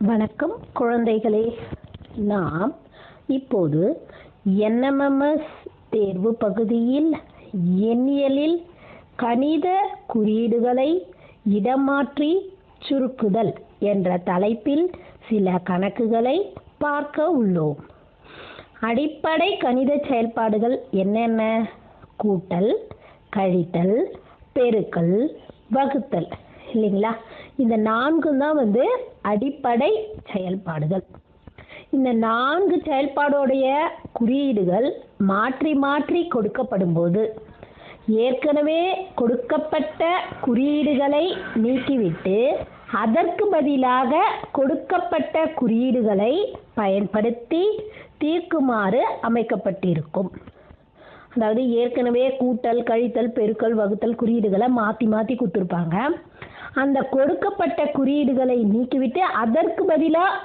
வணக்கம் குழந்தைகளே. நாம் இப்போது என்எம்எம்எஸ் தேர்வு பகுதியில் எண்ணியலில் கணித குறியீடுகளை இடமாற்றி சுருக்குதல் என்ற தலைப்பில் சில கணக்குகளை பார்க்க உள்ளோம். அடிப்படை கணித செயல்பாடுகள் என்னென்ன? கூட்டல், கழித்தல், பெருக்கல், வகுத்தல் இல்லைங்களா? இந்த 4 தான் அடிப்படை செயல்பாடுகள். இந்த 4 செயல்பாடோடைய குறியீடுகள் மாற்றி மாற்றி கொடுக்கப்படும் போது ஏற்கனவே கொடுக்கப்பட்ட குறியீடுகளை நீக்கிவிட்டு அதற்கு பதிலாக கொடுக்கப்பட்ட குறியீடுகளை பயன்படுத்தி தீர்க்குமாறு அமைக்கப்பட்டிருக்கும். அதாவது ஏற்கனவே கூட்டல், கழித்தல், பெருக்கல், வகுத்தல் குறியீடுகளை மாற்றி மாற்றி கொடுத்துருப்பாங்க. அந்த கொடுக்கப்பட்ட குறியீடுகளை நீக்கிவிட்டு அதற்கு பதிலாக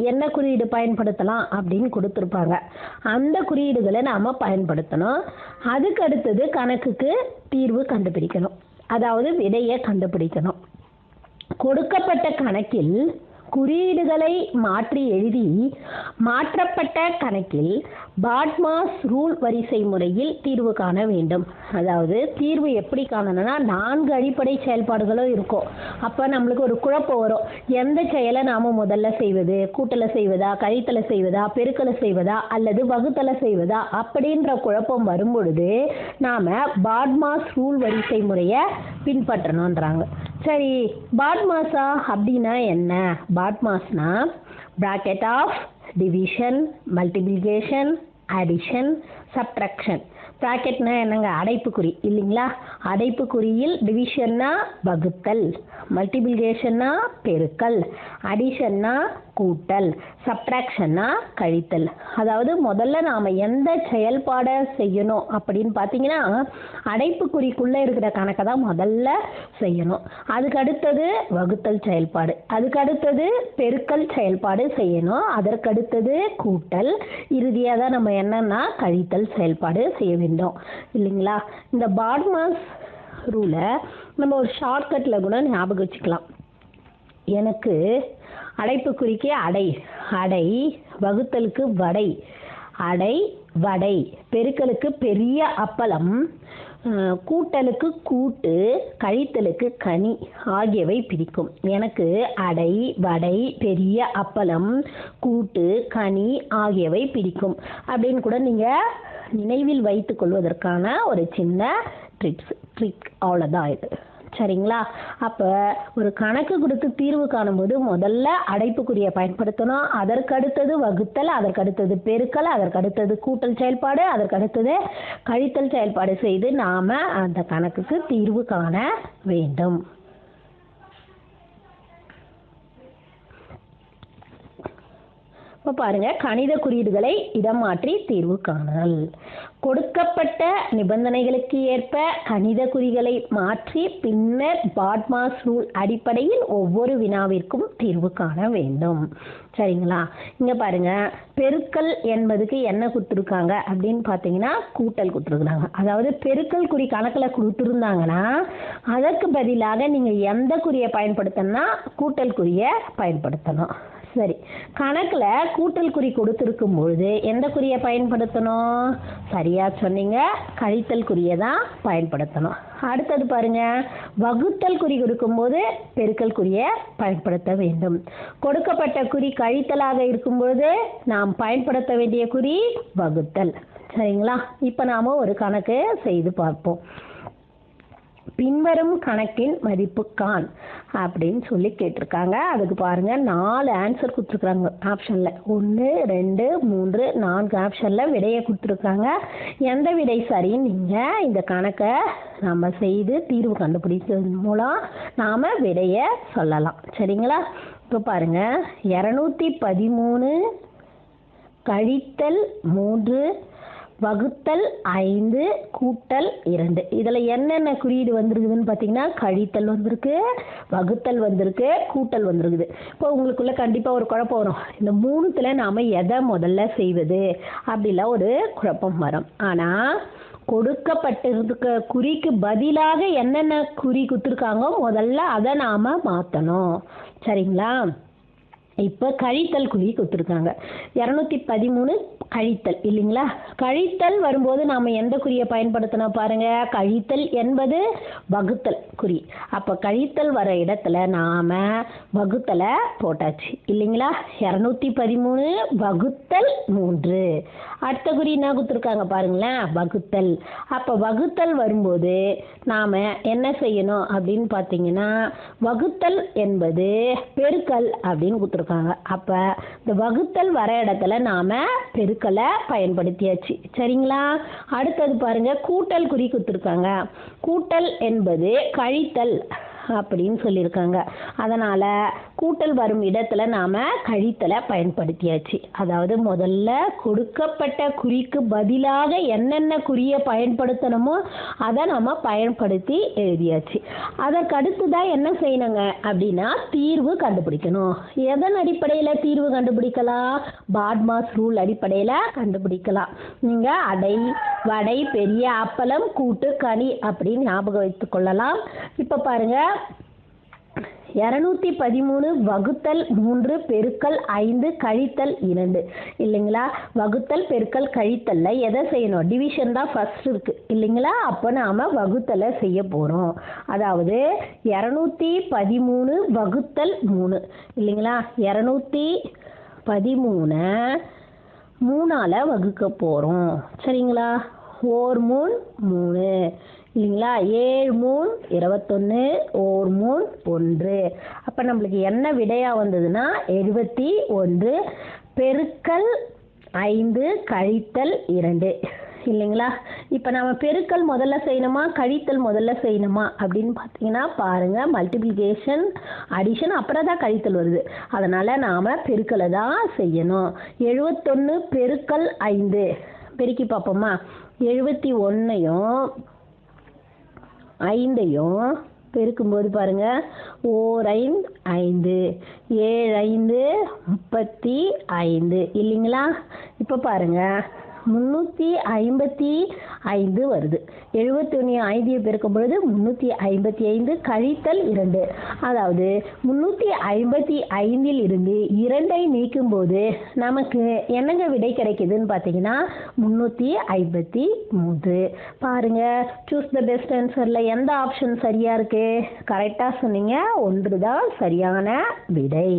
என்ன குறியீடு பயன்படுத்தலாம் அப்படின்னு கொடுத்துருப்பாங்க. அந்த குறியீடுகளை நாம் பயன்படுத்தணும். அதுக்கு அடுத்தது கணக்குக்கு தீர்வு கண்டுபிடிக்கணும், அதாவது விடையை கண்டுபிடிக்கணும். கொடுக்கப்பட்ட கணக்கில் குறியீடுகளை மாற்றி எழுதி மாற்றப்பட்ட கணக்கில் பாட்மாஸ் ரூல் வரிசை முறையில் தீர்வு காண வேண்டும். அதாவது தீர்வு எப்படி காணணும்னா 4 அடிப்படை செயல்பாடுகளும் இருக்கும். அப்போ நம்மளுக்கு ஒரு குழப்பம் வரும். எந்த செயலை நாம் முதல்ல செய்வது? கூட்டலை செய்வதா, கழித்தலை செய்வதா, பெருக்கலை செய்வதா அல்லது வகுத்தலை செய்வதா அப்படின்ற குழப்பம் வரும் பொழுது நாம் பாட்மாஸ் ரூல் வரிசை முறையை பின்பற்றணுன்றாங்க. சரி, பாட்மாஸா அப்படின்னா என்ன? பாட்மாஸ்னா bracket of division, multiplication, addition, subtraction. பிராக்கெட்னா என்னங்க? அடைப்புக்குறி இல்லைங்களா? அடைப்புக்குறியில் டிவிஷன்னா வகுத்தல், மல்டிப்ளிகேஷன்னா பெருக்கல், அடிஷன்னா கூட்டல், சப்ட்ராக்ஷன்னா கழித்தல். அதாவது முதல்ல நாம் எந்த செயல்பாடை செய்யணும் அப்படின்னு பார்த்தீங்கன்னா அடைப்புக்குறிக்குள்ளே இருக்கிற கணக்கை தான் முதல்ல செய்யணும். அதுக்கு அடுத்தது வகுத்தல் செயல்பாடு, அதுக்கு அடுத்தது பெருக்கல் செயல்பாடு செய்யணும், அதற்கு அடுத்தது கூட்டல், இறுதியாக தான் நம்ம என்னன்னா கழித்தல் செயல்பாடு செய்ய வேண்டும் இல்லைங்களா? இந்த பாட்மாஸ் ரூலை நம்ம ஒரு ஷார்ட்கட்டில் கூட ஞாபகம் வச்சுக்கலாம். எனக்கு அடைப்புக்குறிக்கு அடை, அடை, வகுத்தலுக்கு வடை, அடை வடை, பெருக்கலுக்கு பெரிய அப்பளம், கூட்டலுக்கு கூட்டு, கழித்தலுக்கு கனி ஆகியவை பிடிக்கும். எனக்கு அடை, வடை, பெரிய அப்பளம், கூட்டு, கனி ஆகியவை பிடிக்கும் அப்படின்னு கூட நீங்கள் நினைவில் வைத்துக் கொள்வதற்கான ஒரு சின்ன ட்ரிக் அவ்வளோதான் இது. சரிங்களா? அப்போ ஒரு கணக்கு கொடுத்து தீர்வு காணும்போது முதல்ல அடைப்புக்குறியை பயன்படுத்தணும், அதற்கு அடுத்தது வகுத்தல், அதற்கு அடுத்தது பெருக்கல், அதற்கு அடுத்தது கூட்டல் செயல்பாடு, அதற்கு அடுத்தது கழித்தல் செயல்பாடு செய்து நாம் அந்த கணக்குக்கு தீர்வு காண வேண்டும். இப்போ பாருங்க, கணித குறியீடுகளை இடமாற்றி தீர்வு காணல். கொடுக்கப்பட்ட நிபந்தனைகளுக்கு ஏற்ப கணித குறிகளை மாற்றி பின்னர் பாட்மாஸ் ரூல் அடிப்படையில் ஒவ்வொரு வினாவிற்கும் தீர்வு காண வேண்டும். சரிங்களா? இங்கே பாருங்க, பெருக்கல் என்பதுக்கு என்ன கொடுத்துருக்காங்க அப்படின்னு பார்த்தீங்கன்னா கூட்டல் கொடுத்துருக்குறாங்க. அதாவது பெருக்கல் குறி கணக்கில் கொடுத்துருந்தாங்கன்னா அதற்கு பதிலாக நீங்கள் எந்த குறியை பயன்படுத்தணும்னா கூட்டல் குறியை பயன்படுத்தணும். சரி, கணக்கில் கூட்டல் குறி கொடுத்துருக்கும் பொழுது எந்த குறியை பயன்படுத்தணும்? சரியா சொன்னீங்க, கழித்தல் குறியை தான் பயன்படுத்தணும். அடுத்தது பாருங்க, வகுத்தல் குறி கொடுக்கும்போது பெருக்கல் குறியை பயன்படுத்த வேண்டும். கொடுக்கப்பட்ட குறி கழித்தலாக இருக்கும்பொழுது நாம் பயன்படுத்த வேண்டிய குறி வகுத்தல். சரிங்களா? இப்போ நாம் ஒரு கணக்கு செய்து பார்ப்போம். பின்வரும் கணக்கின் மதிப்பு காண் அப்படின்னு சொல்லி கேட்டிருக்காங்க. அதுக்கு பாருங்க 4 ஆன்சர் கொடுத்துருக்குறாங்க ஆப்ஷன்ல. 1, 2, 3, 4 ஆப்ஷன்ல விடையை கொடுத்துருக்காங்க. எந்த விடை சரின்னு நீங்கள் இந்த கணக்கை நம்ம செய்து தீர்வு கண்டுபிடிக்கிறது மூலம் நாம் விடையை சொல்லலாம். சரிங்களா? இப்போ பாருங்க, 213 கழித்தல் 3 வகுத்தல் 5 கூட்டல் 2. இதில் என்னென்ன குறியீடு வந்திருக்குதுன்னு பார்த்தீங்கன்னா கழித்தல் வந்திருக்கு, வகுத்தல் வந்திருக்கு, கூட்டல் வந்திருக்குது. இப்போ உங்களுக்குள்ள கண்டிப்பாக ஒரு குழப்பம் வரும். இந்த 3த்துல நாம் எதை முதல்ல செய்வது அப்படிலாம் ஒரு குழப்பம் வரும். ஆனால் கொடுக்கப்பட்டிருக்க குறிக்கு பதிலாக என்னென்ன குறி கொடுத்துருக்காங்க முதல்ல அதை நாம் மாற்றணும். சரிங்களா? இப்போ கழித்தல் குறி கொடுத்துருக்காங்க. 213 கழித்தல் இல்லைங்களா? கழித்தல் வரும்போது நாம் எந்த குறியை பயன்படுத்தணும் பாருங்க. கழித்தல் என்பது வகுத்தல் குறி. அப்போ கழித்தல் வர இடத்துல நாம் வகுத்தலை போட்டாச்சு இல்லைங்களா? 213 வகுத்தல் 3. அடுத்த குறி என்ன கொடுத்துருக்காங்க பாருங்களேன், வகுத்தல். அப்போ வகுத்தல் வரும்போது நாம் என்ன செய்யணும் அப்படின்னு பார்த்தீங்கன்னா, வகுத்தல் என்பது பெருக்கல் அப்படின்னு கொடுத்துருக்காங்க. அப்போ இந்த வகுத்தல் வர இடத்துல நாம் பெருக்கலை பயன்படுத்தியாச்சு சரிங்களா? அடுத்தது பாருங்க, கூட்டல் குறி கொடுத்துருக்காங்க. கூட்டல் என்பது கழித்தல் அப்படின்னு சொல்லியிருக்காங்க. அதனால் கூட்டல் வரும் இடத்துல நாம் கழித்தலை பயன்படுத்தியாச்சு. அதாவது முதல்ல கொடுக்கப்பட்ட குறிக்கு பதிலாக என்னென்ன குறியை பயன்படுத்தணுமோ அதை நம்ம பயன்படுத்தி எழுதியாச்சு. அதற்கு அடுத்து தான் என்ன செய்யணுங்க அப்படின்னா தீர்வு கண்டுபிடிக்கணும். எதன் அடிப்படையில் தீர்வு கண்டுபிடிக்கலாம்? பாட்மாஸ் ரூல் அடிப்படையில் கண்டுபிடிக்கலாம். நீங்கள் அடை, வடை, பெரிய அப்பளம், கூட்டு, கனி அப்படின்னு ஞாபகம் வைத்துக் கொள்ளலாம். இப்போ பாருங்க, 213 வகுத்தல் 3 பெருக்கல் 5 கழித்தல் 2 இல்லைங்களா? வகுத்தல் பெருக்கல் கழித்தல்ல எதை செய்யணும்? டிவிஷன் தான் ஃபர்ஸ்ட் இருக்கு இல்லைங்களா? அப்போ நாம் வகுத்தலை செய்ய போகிறோம். அதாவது 213 வகுத்தல் 3 இல்லைங்களா? 213 3ஆல் வகுக்க போகிறோம் சரிங்களா? 4 3 3 இல்லைங்களா? 7 3 21, 1 3 1. அப்போ நம்மளுக்கு என்ன விடையாக வந்ததுன்னா 71 பெருக்கல் 5 கழித்தல் 2 இல்லைங்களா? இப்போ நம்ம பெருக்கல் முதல்ல செய்யணுமா கழித்தல் முதல்ல செய்யணுமா அப்படின்னு பார்த்தீங்கன்னா பாருங்கள், மல்டிப்ளிகேஷன் அடிஷன் அப்புறம் தான் கழித்தல் வருது. அதனால் நாம் பெருக்கலை தான் செய்யணும். 71 பெருக்கல் 5 பெருக்கி பார்ப்போமா? 71ஐயும் 5ஐயும் பெருக்கும்போது பாருங்க, 4 5 5 7 5 35 இல்லைங்களா? இப்போ பாருங்க 355 வருது. 71 5 பெருக்கும் பொழுது 355 கழித்தல் 2. அதாவது 355 இருந்து 2ஐ நீக்கும் போது நமக்கு என்னங்க விடை கிடைக்குதுன்னு பார்த்தீங்கன்னா 353. பாருங்க, சூஸ் த பெஸ்ட் ஆன்சர்ல எந்த ஆப்ஷன் சரியா இருக்கு? கரெக்டா சொன்னீங்க, 1 தான் சரியான விடை.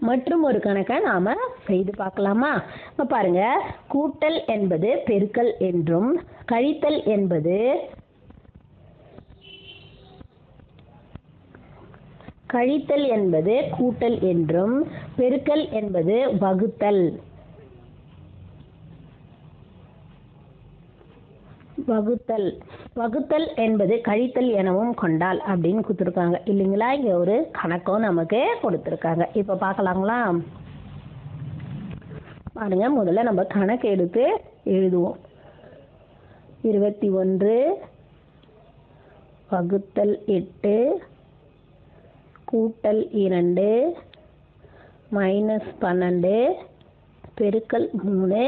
மற்றும் ஒரு கணக்கை நாம செய்து பார்க்கலாமா? இப்போ பாருங்க, கூட்டல் என்பது பெருக்கல் என்றும் கழித்தல் என்பது கூட்டல் என்றும் பெருக்கல் என்பது வகுத்தல் என்பது கழித்தல் எனவும் கொண்டால் அப்படின்னு கொடுத்துருக்காங்க இல்லைங்களா? இங்கே ஒரு கணக்கும் நமக்கு கொடுத்துருக்காங்க. இப்போ பார்க்கலாங்களா? பாருங்க, முதல்ல நம்ம கணக்கு எடுத்து எழுதுவோம். 21 வகுத்தல் 8 கூட்டல் 2 மைனஸ் 12 பெருக்கல் 3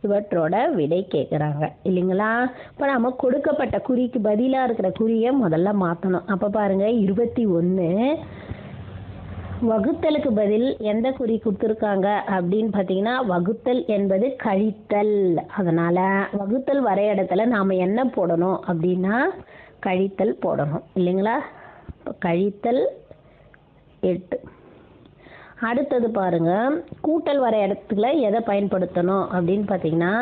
இவற்றோட விடை கேட்குறாங்க இல்லைங்களா? இப்போ நம்ம கொடுக்கப்பட்ட குறிக்கு பதிலாக இருக்கிற குறியை முதல்ல மாற்றணும். அப்போ பாருங்க, 21 வகுத்தலுக்கு பதில் எந்த குறி கொடுத்துருக்காங்க அப்படின்னு பார்த்தீங்கன்னா வகுத்தல் என்பது கழித்தல். அதனால் வகுத்தல் வர இடத்துல நாம் என்ன போடணும் அப்படின்னா கழித்தல் போடணும் இல்லைங்களா? இப்போ கழித்தல் 8. அடுத்தது பாருங்க, கூட்டல் வர இடத்துல எதை பயன்படுத்தணும் அப்படின்னு பார்த்தீங்கன்னா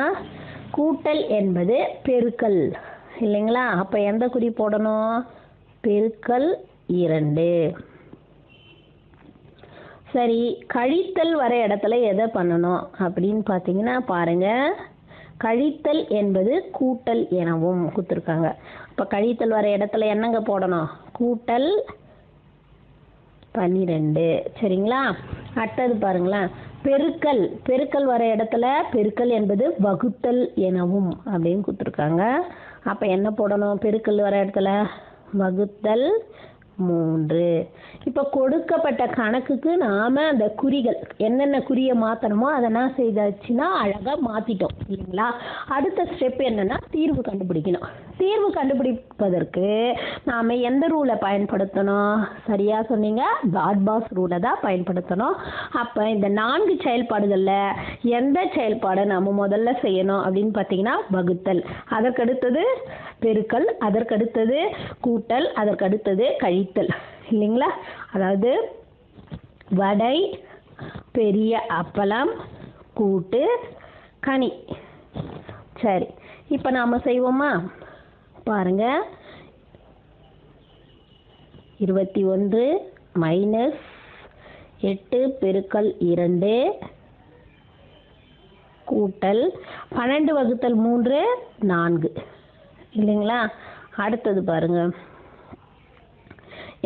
கூட்டல் என்பது பெருக்கல் இல்லைங்களா? அப்போ எந்த குறி போடணும்? பெருக்கல் 2. சரி, கழித்தல் வர இடத்துல எதை பண்ணணும் அப்படின்னு பார்த்தீங்கன்னா பாருங்க, கழித்தல் என்பது கூட்டல் எனவும் கொடுத்துருக்காங்க. அப்போ கழித்தல் வர இடத்துல என்னங்க போடணும்? கூட்டல் 12 சரிங்களா? அடுத்தது பாருங்களேன், பெருக்கல் வர இடத்துல பெருக்கல் என்பது வகுத்தல் எனவும் அப்படின்னு கொடுத்துருக்காங்க. அப்போ என்ன போடணும்? பெருக்கல் வர இடத்துல வகுத்தல் 3. இப்போ கொடுக்கப்பட்ட கணக்குக்கு நாம் அந்த குறிகள் என்னென்ன குறியை மாற்றணுமோ அதெல்லாம் செய்தாச்சுன்னா அழகாக மாற்றிட்டோம் இல்லைங்களா? அடுத்த ஸ்டெப் என்னன்னா தீர்வு கண்டுபிடிக்கணும். தீர்வு கண்டுபிடிப்பதற்கு நாம் எந்த ரூலை பயன்படுத்தணும்? சரியாக சொன்னீங்க, பாட்மாஸ் ரூலை தான் பயன்படுத்தணும். அப்போ இந்த 4 செயல்பாடுகளில் எந்த செயல்பாடை நம்ம முதல்ல செய்யணும் அப்படின்னு பார்த்தீங்கன்னா வகுத்தல், அதற்கடுத்தது பெருக்கல், அதற்கடுத்தது கூட்டல், அதற்கடுத்தது கழித்தல் இல்லைங்களா? அதாவது வடை, பெரிய அப்பளம், கூட்டு, கனி. சரி, இப்போ நாம் செய்வோமா? பாருங்க, 21 மைனஸ் 8 பெருக்கல் 2 கூட்டல் 12 வகுத்தல் 3 4 இல்லைங்களா? அடுத்தது பாருங்க,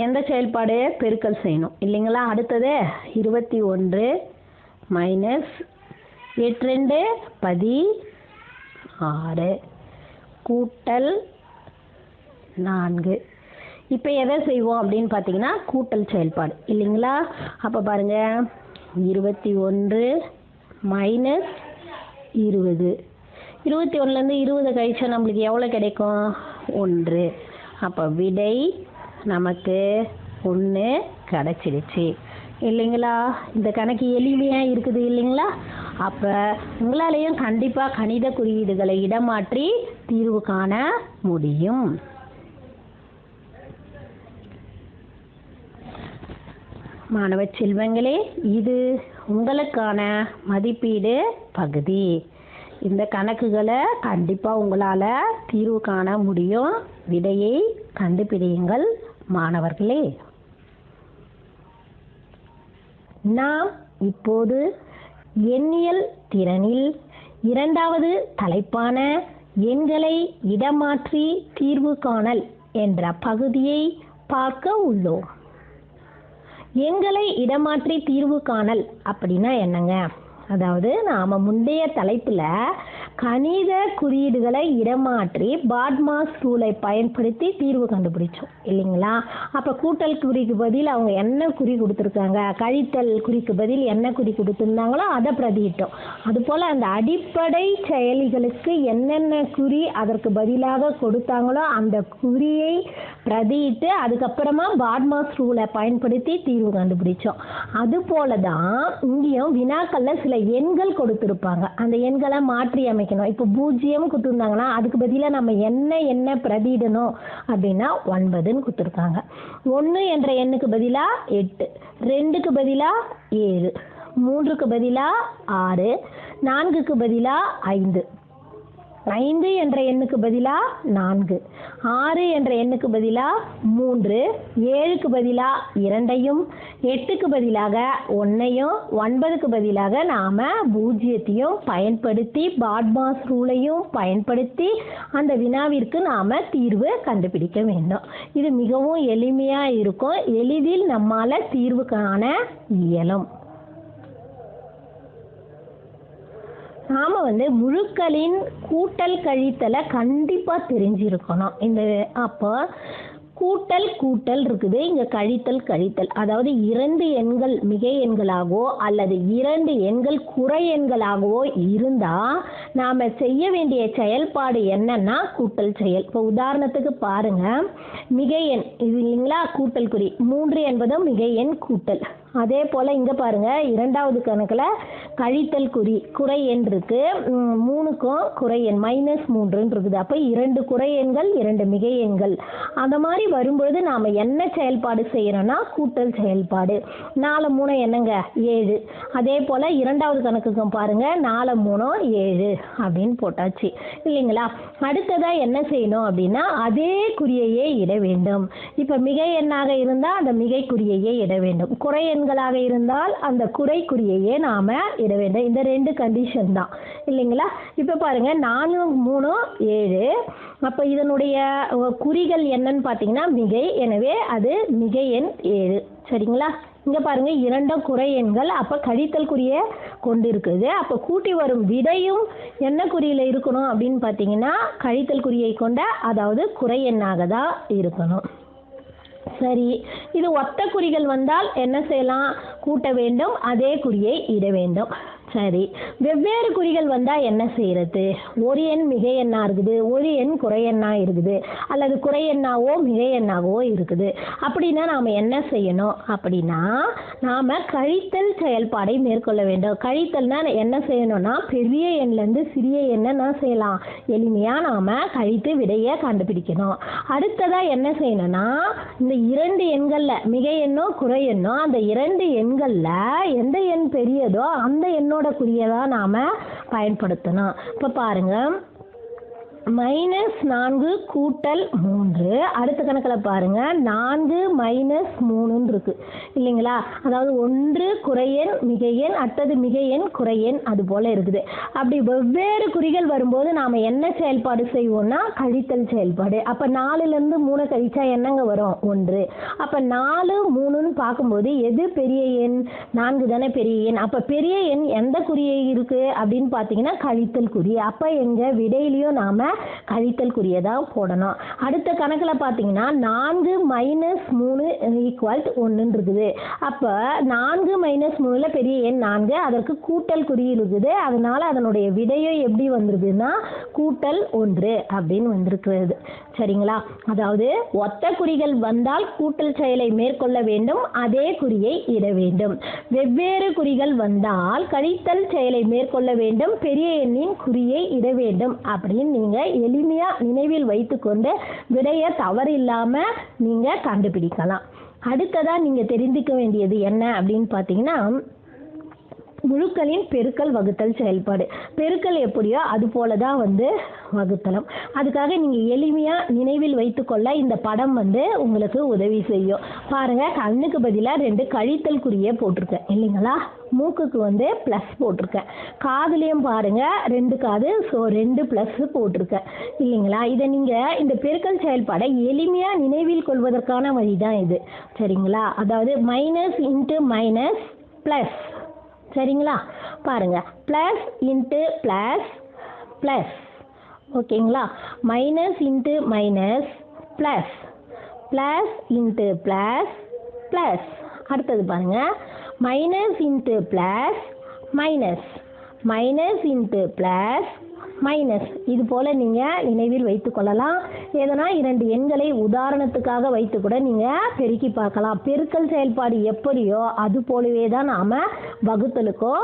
எந்த செயல்பாடு? பெருக்கல் செய்யணும் இல்லைங்களா? அடுத்தது 21 மைனஸ் 8 2 16 கூட்டல் 4. இப்போ எதை செய்வோம் அப்படின்னு பார்த்தீங்கன்னா கூட்டல் செயல்பாடு இல்லைங்களா? அப்போ பாருங்க, 21 மைனஸ் 20, 21லேருந்து 20 கழிச்சா நம்மளுக்கு எவ்வளோ கிடைக்கும்? 1. அப்போ விடை நமக்கு 1 கிடச்சிடுச்சு இல்லைங்களா? இந்த கணக்கு எளிமையாக இருக்குது இல்லைங்களா? அப்போ உங்களாலேயும் கண்டிப்பாக கணித குறியீடுகளை இடமாற்றி தீர்வு காண முடியும். மாணவ செல்வங்களே, இது உங்களுக்கான மதிப்பீடு பகுதி. இந்த கணக்குகளை கண்டிப்பாக உங்களால் தீர்வு காண முடியும். விடையை கண்டுபிடியுங்கள் மாணவர்களே. நாம் இப்போது எண்ணியல் திறனில் 2வது தலைப்பான எண்களை இடமாற்றி தீர்வு காணல் என்ற பகுதியை பார்க்க உள்ளோம். எண்களை இடமாற்றி தீர்வு காணல் அப்படின்னா என்னங்க? அதாவது நாம் முந்தைய தலைப்பில் கணித குறியீடுகளை இடமாற்றி பாட்மாஸ் ரூலை பயன்படுத்தி தீர்வு கண்டுபிடிச்சோம் இல்லைங்களா? அப்போ கூட்டல் குறிக்கு பதில் அவங்க என்ன குறி கொடுத்துருக்காங்க, கழித்தல் குறிக்கு பதில் என்ன குறி கொடுத்துருந்தாங்களோ அதை பிரதியிட்டோம். அதுபோல் அந்த அடிப்படை செயலிகளுக்கு என்னென்ன குறி அதற்கு பதிலாக கொடுத்தாங்களோ அந்த குறியை பிரதியிட்டு அதுக்கப்புறமா பாட்மாஸ் ரூலை பயன்படுத்தி தீர்வு கண்டுபிடிச்சோம். அதுபோல தான் இங்கேயும் வினாக்களில் சில எண்கள் கொடுத்துருப்பாங்க, அந்த எண்களை மாற்றி அமைக்கணும். இப்போ 0 கொடுத்துருந்தாங்கன்னா அதுக்கு பதிலாக நம்ம என்ன பிரதியிடணும் அப்படின்னா 9ன்னு கொடுத்துருக்காங்க. 1 என்ற எண்ணுக்கு பதிலாக 8, 2க்கு பதிலாக 7, 3க்கு பதிலாக 6, 4க்கு பதிலாக 5, 5 என்ற எண்ணுக்கு பதிலாக 4, 6 என்ற எண்ணுக்கு பதிலாக 3, 7க்கு பதிலாக 2ஐயும், 8க்கு பதிலாக 1ஐயும், 9க்கு பதிலாக நாம் 0ஐயும் பயன்படுத்தி பாட்மாஸ் ரூலையும் பயன்படுத்தி அந்த வினாவிற்கு நாம் தீர்வு கண்டுபிடிக்க வேண்டும். இது மிகவும் எளிமையாக இருக்கும், எளிதில் நம்மால் தீர்வு காண இயலும். நாம் முழுக்களின் கூட்டல் கழித்தலை கண்டிப்பாக தெரிஞ்சிருக்கணும். அப்போ கூட்டல் இருக்குது, இங்கே கழித்தல். அதாவது 2 எண்கள் மிகை எண்களாகவோ அல்லது 2 எண்கள் குறை எண்களாகவோ இருந்தால் நாம் செய்ய வேண்டிய செயல்பாடு என்னன்னா கூட்டல் செயல். இப்போ உதாரணத்துக்கு பாருங்க, மிகை எண் இது இல்லைங்களா, கூட்டல் குறி 3 என்பதும் மிகை எண் கூட்டல். அதே போல் இங்கே பாருங்கள், 2வது கணக்கில் கழித்தல் குறி குறை எண் இருக்குது, 3க்கும் குறை எண் -3 இருக்குது. அப்போ 2 குறை எண்கள் 2 மிகை எண்கள். அந்த மாதிரி வரும்பொழுது நாம் என்ன செயல்பாடு செய்கிறோன்னா கூட்டல் செயல்பாடு. 4 3 என்னங்க 7. அதே போல் 2வது கணக்குக்கும் பாருங்கள், 4 3 7 அப்படின்னு போட்டாச்சு இல்லைங்களா? அடுத்ததாக என்ன செய்யணும் அப்படின்னா அதே குறியையே இட வேண்டும். இப்போ மிகை எண்ணாக இருந்தால் அந்த மிகை குறியையே இட வேண்டும், குறை எண்களாக இருந்தால் அந்த குறை குறியையே நாம் இட வேண்டும். இந்த 2 கண்டிஷன் தான் இல்லைங்களா? இப்போ பாருங்கள், 4 3 7. அப்போ இதனுடைய குறிகள் என்னன்னு பார்த்தீங்கன்னா மிகை, எனவே அது மிகை எண் 7 சரிங்களா? இங்கே பாருங்கள், 2ம் குறை எண்கள், அப்போ கழித்தல் குறியை கொண்டு இருக்குது. அப்போ கூட்டி வரும் விடையும் என்ன குறியில் இருக்கணும் அப்படின்னு பார்த்தீங்கன்னா கழித்தல் குறியை கொண்ட, அதாவது குறை எண்ணாக தான் இருக்கணும். சரி, இது ஒத்த குறிகள் வந்தால் என்ன செய்யலாம்? கூட்ட வேண்டும், அதே குறியை இட வேண்டும். சரி, வெவ்வேறு குறிகள் வந்தால் என்ன செய்கிறது? ஒரு எண் மிகை எண்ணாக இருக்குது, ஒரு எண் குறை எண்ணாக இருக்குது, அல்லது குறை எண்ணாவோ மிகை எண்ணாகவோ இருக்குது. அப்படின்னா நாம் என்ன செய்யணும் அப்படின்னா, நாம் கழித்தல் செயல்பாடை மேற்கொள்ள வேண்டும். கழித்தல்னா என்ன செய்யணும்னா, பெரிய எண்லேருந்து சிறிய எண்ணை நான் செய்யலாம், எளிமையாக நாம் கழித்து விடையை கண்டுபிடிக்கணும். அடுத்ததாக என்ன செய்யணும்னா, இந்த இரண்டு எண்களில் மிகை எண்ணோ குறை எண்ணோ, அந்த இரண்டு எண்களில் எந்த எண் பெரியதோ அந்த எண்ணோட குறியை தான் நாம் பயன்படுத்தணும். இப்போ பாருங்கள், -4 கூட்டல் 3, அடுத்த கணக்கில் பாருங்கள் 4 - 3 இருக்கு இல்லைங்களா? அதாவது ஒன்று குறையெண் மிகையெண், அடுத்தது மிகையெண் குறையெண், அது போல் இருக்குது. அப்படி வெவ்வேறு குறிகள் வரும்போது நாம் என்ன செயல்பாடு செய்வோம்னா கழித்தல் செயல்பாடு. அப்போ 4லேருந்து 3 கழிச்சா என்னங்க வரும்? 1. அப்போ 4 3ன்னு பார்க்கும்போது எது பெரிய எண்? 4 தானே பெரிய எண். அப்போ பெரிய எண் எந்த குறியை இருக்குது அப்படின்னு பார்த்தீங்கன்னா கழித்தல் குறி. அப்போ எங்கள் விடையிலையும் நாம் கழித்தல் குறியை தான் போடணும். அடுத்த கணக்கில் பார்த்தீங்கன்னா 4 - 3 = 1 இருக்குது. அப்போ 4 - 3ல பெரிய எண் 4, அதற்கு கூட்டல் குறி இருக்குது. அதனால அதனுடைய விடையும் எப்படி வந்திருக்குன்னா கூட்டல் 1 அப்படின்னு வந்திருக்கிறது. சரிங்களா? அதாவது ஒத்த குறிகள் வந்தால் கூட்டல் செயலை மேற்கொள்ள வேண்டும், அதே குறியை இட வேண்டும். வெவ்வேறு குறிகள் வந்தால் கழித்தல் செயலை மேற்கொள்ள வேண்டும், பெரிய எண்ணின் குறியை இட வேண்டும் அப்படின்னு நீங்கள் எளிமையாக நினைவில் வைத்துக்கொண்டு விடையை தவறில்லாமல் நீங்கள் கண்டுபிடிக்கலாம். அடுத்ததாக நீங்கள் தெரிந்துக்க வேண்டியது என்ன அப்படின்னு பார்த்தீங்கன்னா, முழுக்களின் பெருக்கல் வகுத்தல் செயல்பாடு. பெருக்கல் எப்படியோ அது போல தான் வகுத்தலும். அதுக்காக நீங்கள் எளிமையாக நினைவில் வைத்துக்கொள்ள இந்த படம் உங்களுக்கு உதவி செய்யும். பாருங்கள், கண்ணுக்கு பதிலாக 2 கழித்தல் குறியை போட்டிருக்கேன் இல்லைங்களா? மூக்குக்கு ப்ளஸ் போட்டிருக்கேன். காதுலேயும் பாருங்கள் 2 காது, ஸோ 2 ப்ளஸ் போட்டிருக்கேன் இல்லைங்களா? இதை நீங்கள் இந்த பெருக்கல் செயல்பாடை எளிமையாக நினைவில் கொள்வதற்கான வழி தான் இது. சரிங்களா? அதாவது மைனஸ் இன்ட்டு மைனஸ் ப்ளஸ். சரிங்களா? பாருங்க, ப்ளஸ் இன்ட்டு ப்ளஸ் ப்ளஸ். ஓகேங்களா? Minus into minus plus, plus into plus plus. அடுத்தது பாருங்க, minus into plus minus, minus into plus minus. இது போல் நீங்கள் நினைவில் வைத்து கொள்ளலாம். எதனா 2 எண்களை உதாரணத்துக்காக வைத்து கூட நீங்கள் பெருக்கி பார்க்கலாம். பெருக்கல் செயல்பாடு எப்படியோ அது போலவே தான் நாம் வகுத்தலுக்கோ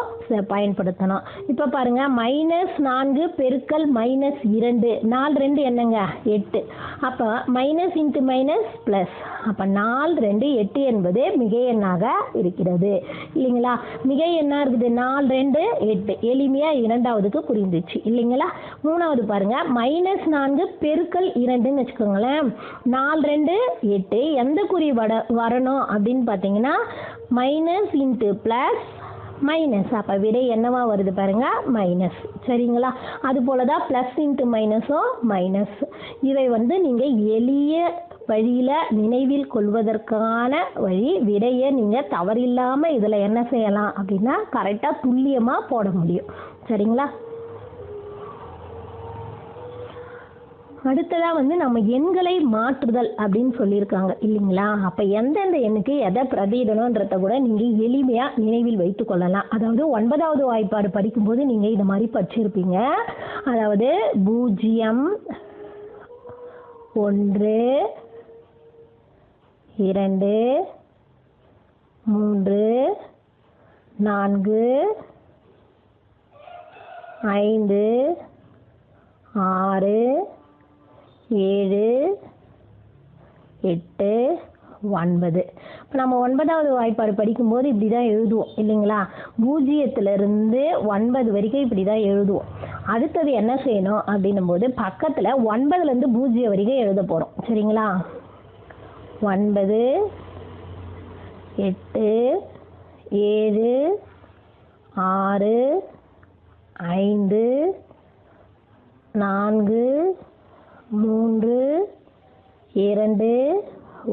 பயன்படுத்தணும். இப்போ பாருங்கள், -4 பெருக்கல் -2, 4 2 என்னங்க? 8. அப்போ மைனஸ் இன்ட்டு மைனஸ் ப்ளஸ். அப்போ 4 2 8 என்பது மிகை எண்ணாக இருக்கிறது இல்லைங்களா? மிகை எண்ணாக இருக்குது 4 2 8. எளிமையாக இரண்டாவதுக்கு புரிந்துச்சு இல்லைங்களா? மூணாவது பாருங்க, -4 பெருக்கல் 2ன்னு வச்சுக்கோங்களேன். 4 2 8. எந்த குறி வரணும் அப்படின்னு பார்த்தீங்கன்னா மைனஸ் இன்ட்டு ப்ளஸ் மைனஸ். அப்போ விடை என்னவா வருது பாருங்க? மைனஸ். சரிங்களா? அது போல தான் ப்ளஸ் இன்ட்டு மைனஸும் மைனஸ். இவை நீங்கள் எளிய வழியில் நினைவில் கொள்வதற்கான வழி. விடையை நீங்கள் தவறில்லாமல் இதில் என்ன செய்யலாம் அப்படின்னா கரெக்டாக துல்லியமாக போட முடியும். சரிங்களா? அடுத்ததாக நம்ம எண்களை மாற்றுதல் அப்படின்னு சொல்லியிருக்காங்க இல்லைங்களா? அப்போ எந்தெந்த எண்ணுக்கு எதை பிரதியிடணுன்றத கூட நீங்கள் எளிமையாக நினைவில் வைத்து கொள்ளலாம். அதாவது 9வது வாய்ப்பாடு படிக்கும்போது நீங்கள் இது மாதிரி படிச்சிருப்பீங்க. அதாவது 0 1 2 3 4 5 6 7 8 9. இப்போ நம்ம 9வது வாய்ப்பாடு படிக்கும்போது இப்படி தான் எழுதுவோம் இல்லைங்களா? 0லிருந்து 9 வரைக்கும் இப்படி தான் எழுதுவோம். அடுத்தது என்ன செய்யணும் அப்படின்னும் போது பக்கத்தில் 9லேருந்து 0 வரைக்கும் எழுத போகிறோம். சரிங்களா? 9 8 7 6 5 4 3 2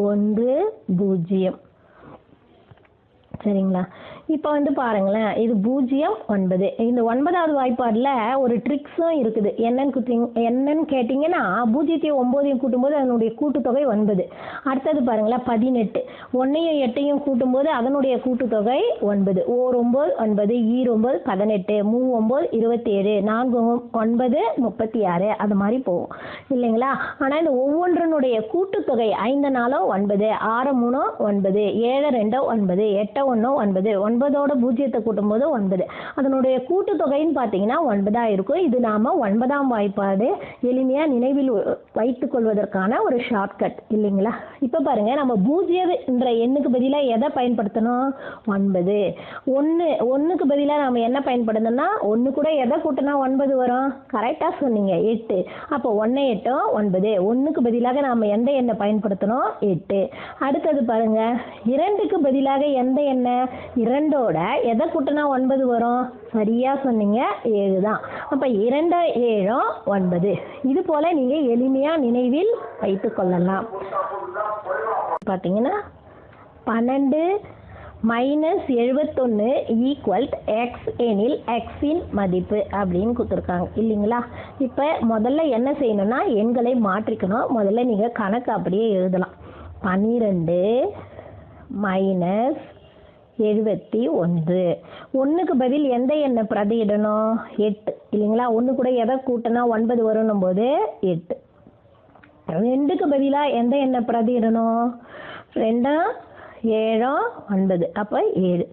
1 0. சரிங்களா? இப்போ வந்து பாருங்களேன், இது 0 9. இந்த 9வது வாய்ப்பாடில் ஒரு ட்ரிக்ஸும் இருக்குது. என்னன்னு கேட்டிங்கன்னா 0த்தையும் 9யும் கூட்டும்போது அதனுடைய கூட்டுத்தொகை 9. அடுத்தது பாருங்களேன் 18. 1யும் 8யும் கூட்டும்போது அதனுடைய கூட்டுத்தொகை 9. ஓர் 9 9, ஈர் 9 18, மூ 9 27, 4 9 36, அது மாதிரி போகும் இல்லைங்களா? ஆனால் இந்த ஒவ்வொன்றினுடைய கூட்டுத்தொகை 5 4 9, 6 3 9, 7 2 9, 8 1 9, 9ஓட 0த்தை கூட்டும்போது 9. அதனுடைய கூட்டுத்தொகைன்னு பார்த்தீங்கன்னா 9 இருக்கும். இது நாம 9ஆம் வாய்ப்பாடு எளிமையாக நினைவில் வைத்துக் கொள்வதற்கான ஒரு ஷார்ட்கட் இல்லைங்களா? இப்போ பாருங்க, நம்ம 0 என்ற எண்ணுக்கு பதிலாக எதை பயன்படுத்தணும்? 9. 1க்கு பதிலாக நாம என்ன பயன்படுத்தணும்னா 1 கூட எதை கூட்டினா 9 வரும்? கரெக்டாக சொன்னீங்க, 8. அப்போ 1 8 9. 1க்கு பதிலாக நாம எந்த எண்ணை பயன்படுத்தணும்? 8. அடுத்தது பாருங்க, 2க்கு பதிலாக எந்த எண்ணை? 2ஓட எதை கூட்டினா 9 வரும்? சரியா சொன்னீங்க, 7 தான். அப்ப 2 7 9. இது போல நீங்க எளிமையா நினைவில் வைத்துக் கொள்ளலாம். பாத்தீங்கன்னா 12 மைனஸ் 71 ஈக்குவல் எக்ஸ் எனில் எக்ஸின் மதிப்பு அப்படின்னு கொடுத்துருக்காங்க இல்லைங்களா? இப்போ முதல்ல என்ன செய்யணும்னா எண்களை மாற்றிக்கணும். முதல்ல நீங்கள் கணக்கு அப்படியே எழுதலாம். 12 மைனஸ் 71. 1க்கு பதில் எந்த எண்ணை பிரதியிடணும்? 8 இல்லைங்களா? 1 கூட எதை கூட்டினா 9 வரணும் போது 8. 2க்கு பதிலாக எந்த எண்ணை பிரதியிடணும்? 2 7 9, அப்போ 7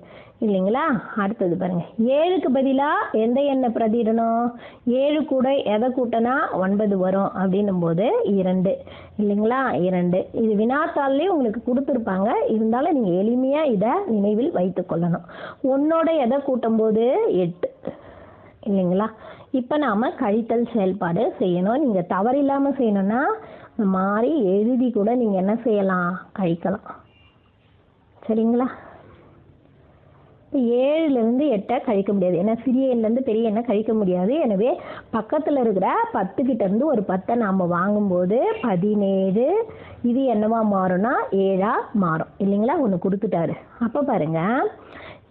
இல்லைங்களா? அடுத்தது பாருங்க, 7க்கு பதிலாக எந்த எண்ணை பிரதியிடணும்? 7 கூட எதை கூட்டினா 9 வரும் அப்படின்னும் போது 2 இல்லைங்களா? 2. இது வினாத்தாள்லேயே உங்களுக்கு கொடுத்துருப்பாங்க. இருந்தாலும் நீங்கள் எளிமையாக இதை நினைவில் வைத்துக் கொள்ளணும். 1ஓட எதை கூட்டும் போது 8 இல்லைங்களா? இப்போ நாம் கழித்தல் செயல்பாடு செய்யணும். நீங்கள் தவறில்லாமல் செய்யணும்னா இந்த மாதிரி எழுதி கூட நீங்கள் என்ன செய்யலாம்? கழிக்கலாம். சரிங்களா? 7லேருந்து 8 கழிக்க முடியாது. ஏன்னா சிறிய எண்ணிலேருந்து பெரிய எண்ணை கழிக்க முடியாது. எனவே பக்கத்தில் இருக்கிற 10 கிட்ட இருந்து ஒரு 10 நாம் வாங்கும்போது 17. இது என்னவா மாறும்னா 7ஆ மாறும் இல்லைங்களா? ஒன்று கொடுத்துட்டாரு. அப்போ பாருங்க,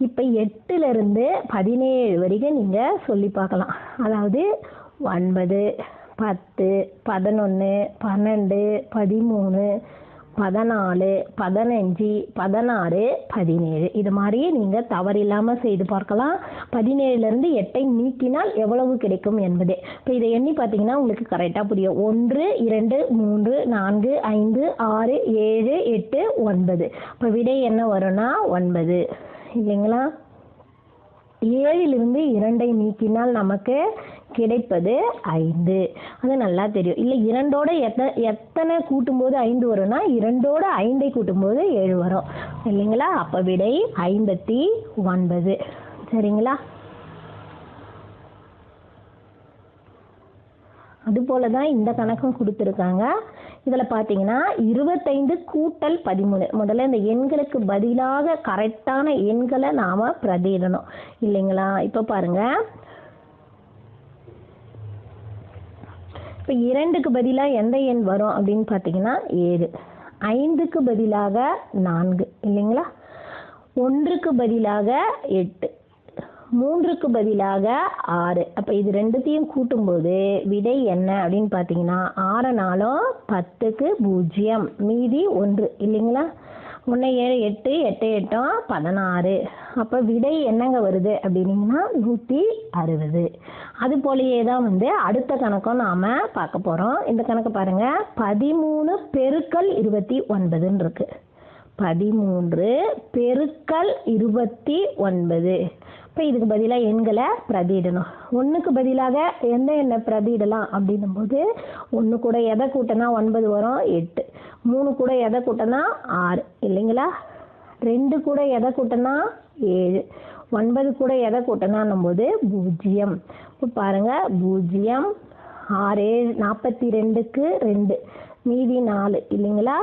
இப்போ 8லேருந்து 17 வரைக்கும் நீங்கள் சொல்லி பார்க்கலாம். அதாவது 9 10 11 12 13 14 15 16 17 இது மாதிரி நீங்கள் தவறில்லாமல் செய்து பார்க்கலாம். 17லேருந்து 8ஐ நீக்கினால் எவ்வளவு கிடைக்கும் என்பது. இப்போ இதை எண்ணி பார்த்தீங்கன்னா உங்களுக்கு கரெக்டாக புரியும். 1 2 3 4 5 6 7 8 9. இப்போ விடை என்ன வரும்னா 9 இல்லைங்களா? 7லிருந்து 2ஐ நீக்கினால் நமக்கு கிடைப்பது 5. அது நல்லா தெரியும். இல்லை 2ஓட எத்தனை கூட்டும்போது 5 வரும்னா 2ஓட 5ஐ கூட்டும்போது 7 வரும் இல்லைங்களா? அப்போ விடை 59. சரிங்களா? அதுபோல தான் இந்த கணக்கும் கொடுத்துருக்காங்க. இதில் பார்த்தீங்கன்னா 25 கூட்டல் 13. முதல்ல இந்த எண்களுக்கு பதிலாக கரெக்டான எண்களை நாம் பிரதியிடணும் இல்லைங்களா? இப்போ பாருங்கள், இப்போ 2க்கு பதிலாக எந்த எண் வரும் அப்படின்னு பார்த்தீங்கன்னா 7. 5க்கு பதிலாக 4 இல்லைங்களா? 1க்கு பதிலாக 8, 3க்கு பதிலாக 6. அப்போ இது ரெண்டுத்தையும் கூட்டும்போது விடை என்ன அப்படின்னு பார்த்தீங்கன்னா 6 4 10க்கு 0, மீதி 1 இல்லைங்களா? 1 7 8 8 8 16. அப்போ விடை என்னங்க வருது அப்படின்னீங்கன்னா 160. அது போலயே தான் வந்து அடுத்த கணக்கும் நாம் பார்க்க போகிறோம். இந்த கணக்கு பாருங்கள், 13 பெருக்கல் 29 இருக்கு. 13 பெருக்கல் 29. இப்போ இதுக்கு பதிலாக எண்களை பிரதியிடணும். 1க்கு பதிலாக எந்த எண்ணை பிரதியிடலாம் அப்படின்னும் போது 1 கூட எதை கூட்டினா 9 வரும்? 8. 3 கூட எதை கூட்டினா 6 இல்லைங்களா? 2 கூட எதை கூட்டினா 7. 9 கூட எதை கூட்டினான்னும் போது 0. இப்போ பாருங்கள், 0 6 42க்கு 2, மீதி 4 இல்லைங்களா?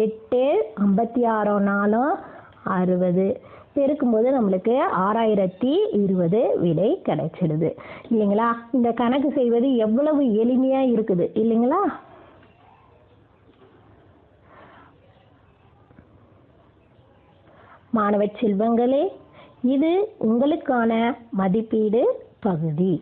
8 56 4 60. பெருக்கும்போது நம்மளுக்கு 6020 விடை கிடைச்சிடுது இல்லைங்களா? இந்த கணக்கு செய்வது எவ்வளவு எளிமையாக இருக்குது இல்லைங்களா? மாணவ செல்வங்களே, இது உங்களுக்கான மதிப்பீடு பகுதி.